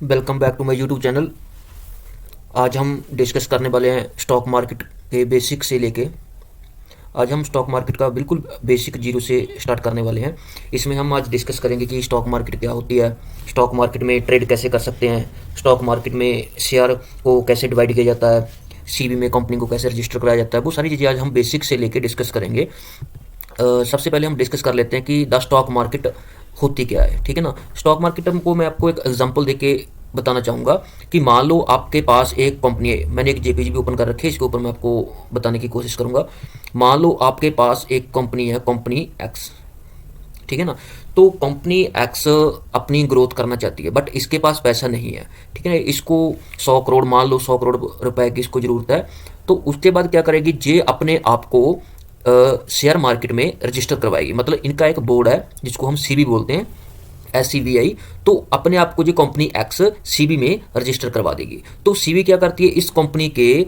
Welcome back to my YouTube channel. आज हम discuss करने वाले हैं स्टॉक मार्केट के बेसिक से लेके। आज हम स्टॉक मार्केट का बिल्कुल बेसिक जीरो से स्टार्ट करने वाले हैं। इसमें हम आज डिस्कस करेंगे कि स्टॉक मार्केट क्या होती है, स्टॉक मार्केट में ट्रेड कैसे कर सकते हैं, स्टॉक मार्केट में शेयर को कैसे डिवाइड किया जाता है, सीबी में कंपनी को कैसे रजिस्टर कराया जाता है। वो सारी चीज़ें आज हम बेसिक से लेके डिस्कस करेंगे। सबसे पहले हम डिस्कस कर लेते हैं कि द स्टॉक मार्केट होती क्या है। ठीक है ना। स्टॉक मार्केट को मैं आपको एक एग्जांपल देके बताना चाहूँगा कि मान लो आपके पास एक कंपनी है। मैंने एक जेपीजी भी ओपन कर रखी है, इसके ऊपर मैं आपको बताने की कोशिश करूँगा। मान लो आपके पास एक कंपनी है, कंपनी एक्स। ठीक है ना। तो कंपनी एक्स अपनी ग्रोथ करना चाहती है, बट इसके पास पैसा नहीं है। ठीक है ना। इसको 100 करोड़, मान लो 100 करोड़ रुपए की इसको ज़रूरत है। तो उसके बाद क्या करेगी, जे अपने आप को शेयर मार्केट में रजिस्टर करवाएगी। मतलब इनका एक बोर्ड है जिसको हम सीबी बोलते हैं, SCBI। तो अपने आप को जो कंपनी एक्स सीबी में रजिस्टर करवा देगी। तो सीबी क्या करती है, इस कंपनी के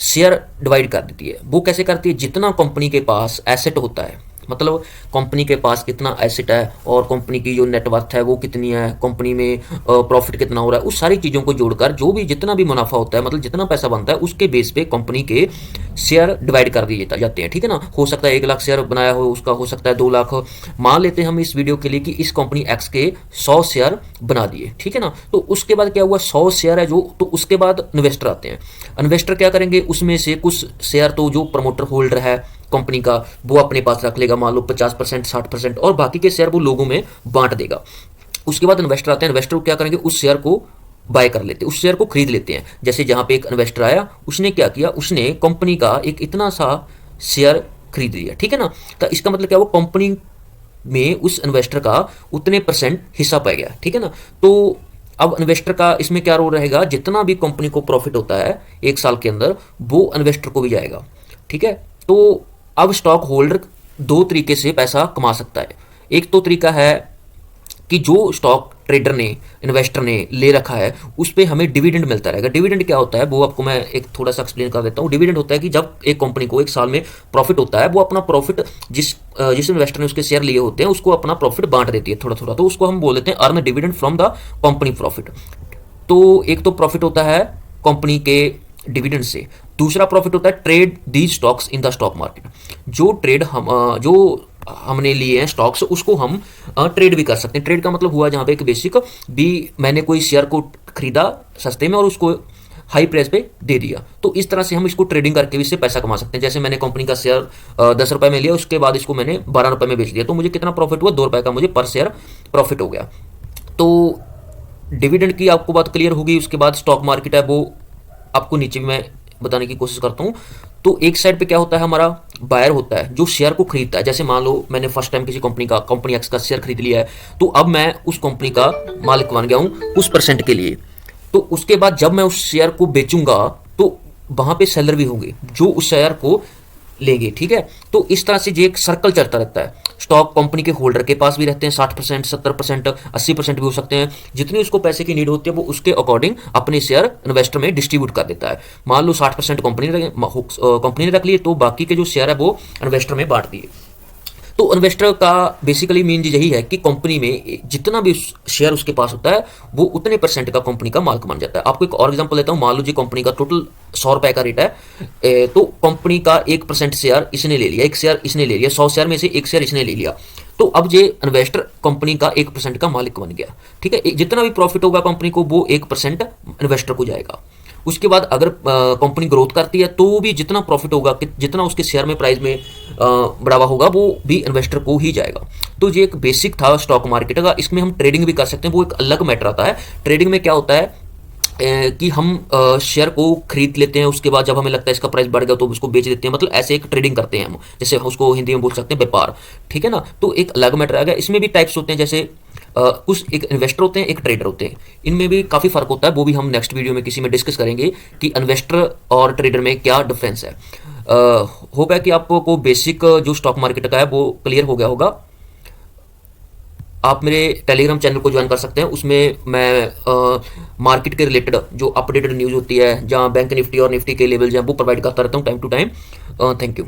शेयर डिवाइड कर देती है। वो कैसे करती है, जितना कंपनी के पास एसेट होता है, मतलब कंपनी के पास कितना एसेट है और कंपनी की जो नेटवर्थ है वो कितनी है, कंपनी में प्रॉफिट कितना हो रहा है, उस सारी चीज़ों को जोड़कर जो भी जितना भी मुनाफा होता है, मतलब जितना पैसा बनता है, उसके बेस पे कंपनी के शेयर डिवाइड कर दिए जाते हैं। ठीक है ना। हो सकता है 1 लाख शेयर बनाया हो, उसका हो सकता है 2 लाख। मान लेते हैं हम इस वीडियो के लिए कि इस कंपनी एक्स के 100 शेयर बना दिए। ठीक है ना। तो उसके बाद क्या हुआ, 100 शेयर है जो, तो उसके बाद इन्वेस्टर आते हैं। इन्वेस्टर क्या करेंगे, उसमें से कुछ शेयर तो जो प्रमोटर होल्डर है कंपनी का वो अपने पास रख लेगा, मान लो 50%, 60%, और बाकी के शेयर वो लोगों में बांट देगा। उसके बाद इन्वेस्टर आते हैं। इन्वेस्टर क्या करेंगे, उस शेयर को बाय कर लेते हैं, उस शेयर को खरीद लेते हैं। जैसे जहां पे एक इन्वेस्टर आया, उसने क्या किया, उसने कंपनी का एक इतना सा शेयर खरीद लिया। ठीक है ना। तो इसका मतलब क्या, वो कंपनी में उस इन्वेस्टर का उतने परसेंट हिस्सा पाया गया। ठीक है ना। तो अब इन्वेस्टर का इसमें क्या रोल रहेगा, जितना भी कंपनी को प्रॉफिट होता है 1 साल के अंदर, वो इन्वेस्टर को भी जाएगा। ठीक है। तो अब स्टॉक होल्डर 2 तरीके से पैसा कमा सकता है। एक तो तरीका है कि जो स्टॉक ट्रेडर ने, इन्वेस्टर ने ले रखा है, उस पर हमें डिविडेंड मिलता रहेगा। डिविडेंड क्या होता है वो आपको मैं एक थोड़ा सा एक्सप्लेन कर देता हूँ। डिविडेंड होता है कि जब एक कंपनी को 1 साल में प्रॉफिट होता है, वो अपना प्रॉफिट जिस इन्वेस्टर ने उसके शेयर लिए होते हैं उसको अपना प्रॉफिट बांट देती है थोड़ा थोड़ा। तो उसको हम बोल देते हैं earn dividend from the company profit. तो एक तो प्रॉफिट होता है कंपनी के डिविडेंड से। दूसरा प्रॉफिट होता है trade the stocks in the stock market. जो ट्रेड जो हमने लिए हैं स्टॉक्स, उसको हम ट्रेड भी कर सकते हैं। ट्रेड का मतलब हुआ जहाँ पे एक बेसिक भी, मैंने कोई शेयर को खरीदा सस्ते में और उसको हाई प्राइस पे दे दिया। तो इस तरह से हम इसको ट्रेडिंग करके भी इससे पैसा कमा सकते हैं। जैसे मैंने कंपनी का शेयर 10 रुपये में लिया, उसके बाद इसको मैंने 12 रुपये में बेच दिया, तो मुझे कितना प्रॉफिट हुआ, 2 रुपये का मुझे पर शेयर प्रॉफिट हो गया। तो डिविडेंड की आपको बात क्लियर होगी। उसके बाद स्टॉक मार्केट है, वो आपको नीचे भी मैं बताने की कोशिश करता हूँ। तो एक साइड पे क्या होता है, हमारा बायर होता है जो शेयर को खरीदता है। जैसे मान लो मैंने फर्स्ट टाइम किसी कंपनी एक्स का शेयर खरीद लिया है, तो अब मैं उस कंपनी का मालिक बन गया हूँ उस परसेंट के लिए। तो उसके बाद जब मैं उस शेयर को बेचूंगा, तो वहां पे सेलर भी होंगे जो उस शेयर को लेंगे। ठीक है। तो इस तरह से जो एक सर्कल चलता रहता है। स्टॉक कंपनी के होल्डर के पास भी रहते हैं 60%, 70%, 80% भी हो सकते हैं। जितनी उसको पैसे की नीड होती है वो उसके अकॉर्डिंग अपने शेयर इन्वेस्टर में डिस्ट्रीब्यूट कर देता है। मान लो 60% कंपनी ने रख लिए, तो बाकी के जो शेयर है वो इन्वेस्टर में बांट दिए। तो इन्वेस्टर का बेसिकली मीन यही है कि कंपनी में जितना भी शेयर उसके पास होता है वो उतने परसेंट का कंपनी का मालिक बन जाता है। आपको एक और एग्जांपल देता हूँ। मान लो जी कंपनी का टोटल 100 रुपए का रेट है, तो कंपनी का 1% शेयर इसने ले लिया, एक शेयर इसने ले लिया, 100 शेयर में से एक शेयर इसने ले लिया। तो अब ये इन्वेस्टर कंपनी का 1% का मालिक बन गया। ठीक है। जितना भी प्रॉफिट होगा कंपनी को, वो 1% इन्वेस्टर को जाएगा। उसके बाद अगर कंपनी ग्रोथ करती है, तो भी जितना प्रॉफिट होगा, जितना उसके शेयर में प्राइस में बढ़ावा होगा, वो भी इन्वेस्टर को ही जाएगा। तो ये एक बेसिक था स्टॉक मार्केट का। इसमें हम ट्रेडिंग भी कर सकते हैं, वो एक अलग मैटर आता है। ट्रेडिंग में क्या होता है कि हम शेयर को खरीद लेते हैं, उसके बाद जब हमें लगता है इसका प्राइस बढ़ गया तो उसको बेच देते हैं। मतलब ऐसे एक ट्रेडिंग करते हैं हम, जैसे उसको हिंदी में बोल सकते हैं व्यापार। ठीक है ना। तो एक अलग मैटर आ गया। इसमें भी टाइप्स होते हैं, जैसे कुछ एक इन्वेस्टर होते हैं, एक ट्रेडर होते हैं। इनमें भी काफ़ी फर्क होता है, वो भी हम नेक्स्ट वीडियो में किसी में डिस्कस करेंगे कि इन्वेस्टर और ट्रेडर में क्या डिफरेंस है। होप है कि आपको बेसिक जो स्टॉक मार्केट का है वो क्लियर हो गया होगा। आप मेरे टेलीग्राम चैनल को ज्वाइन कर सकते हैं। उसमें मैं मार्केट के रिलेटेड जो अपडेटेड न्यूज़ होती है, जहाँ बैंक निफ्टी और निफ्टी के लेवल हैं, वो प्रोवाइड करता रहता हूँ time to time. Thank you.